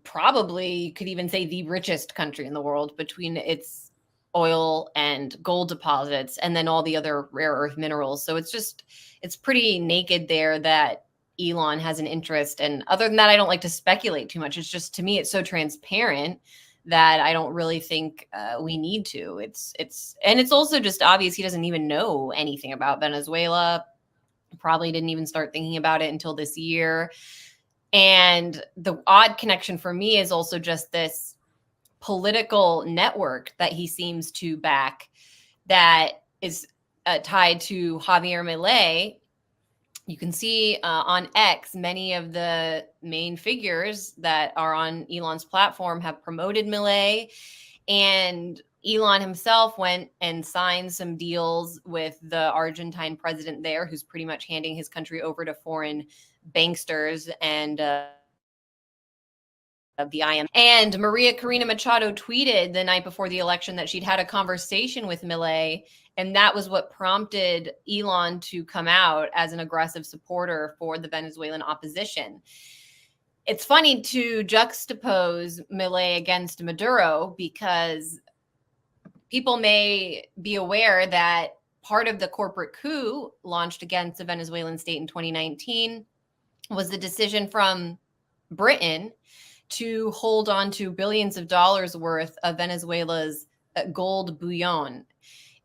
probably you could even say the richest country in the world between its oil and gold deposits and then all the other rare earth minerals. So it's pretty naked there that Elon has an interest. And other than that, I don't like to speculate too much. It's just, to me, it's so transparent that I don't really think we need to. And it's also just obvious he doesn't even know anything about Venezuela. Probably didn't even start thinking about it until this year. And the odd connection for me is also just this political network that he seems to back that is tied to Javier Milei. You can see on X, many of the main figures that are on Elon's platform have promoted Milei. And Elon himself went and signed some deals with the Argentine president there, who's pretty much handing his country over to foreign banksters and of the IMF. And Maria Corina Machado tweeted the night before the election that she'd had a conversation with Milei, and that was what prompted Elon to come out as an aggressive supporter for the Venezuelan opposition. It's funny to juxtapose Milei against Maduro because people may be aware that part of the corporate coup launched against the Venezuelan state in 2019 was the decision from Britain to hold on to billions of dollars worth of Venezuela's gold bullion.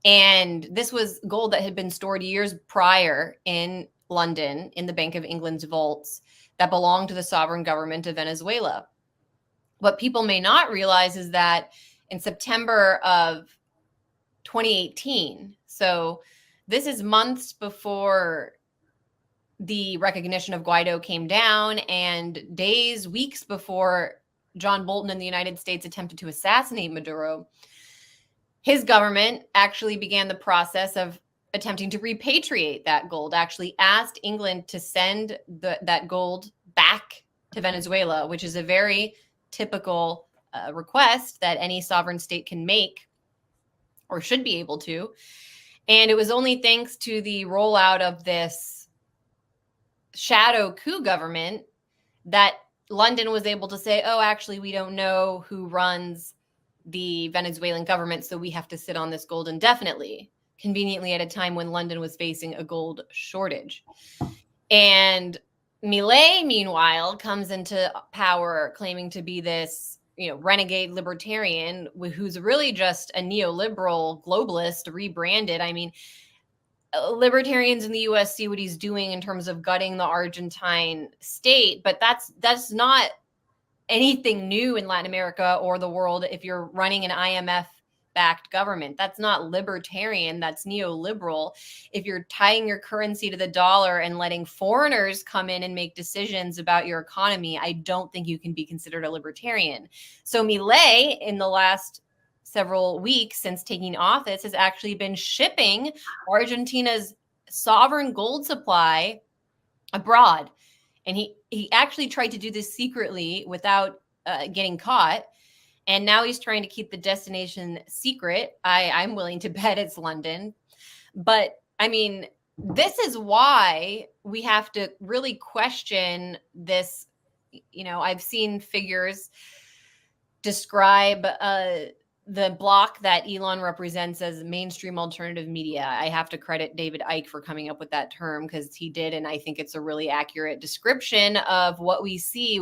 And this was gold that had been stored years prior in London in the Bank of England's vaults that belonged to the sovereign government of Venezuela. What people may not realize is that in September of 2018, so this is months before the recognition of Guaido came down and days, weeks before John Bolton in the United States attempted to assassinate Maduro, his government actually began the process of attempting to repatriate that gold, actually asked England to send that gold back to Venezuela, which is a very typical request that any sovereign state can make or should be able to. And it was only thanks to the rollout of this shadow coup government that London was able to say, oh, actually, we don't know who runs the Venezuelan government, so we have to sit on this gold indefinitely, conveniently at a time when London was facing a gold shortage. And Milei, meanwhile, comes into power claiming to be this, renegade libertarian who's really just a neoliberal globalist rebranded. I mean, libertarians in the US see what he's doing in terms of gutting the Argentine state, but that's not anything new in Latin America or the world. If you're running an IMF backed government, that's not libertarian, that's neoliberal. If you're tying your currency to the dollar and letting foreigners come in and make decisions about your economy, I don't think you can be considered a libertarian. So Milei, in the last several weeks since taking office, has actually been shipping Argentina's sovereign gold supply abroad. And he actually tried to do this secretly without getting caught. And now he's trying to keep the destination secret. I'm willing to bet it's London. But I mean, this is why we have to really question this. I've seen figures describe the block that Elon represents as mainstream alternative media. I have to credit David Icke for coming up with that term because he did. And I think it's a really accurate description of what we see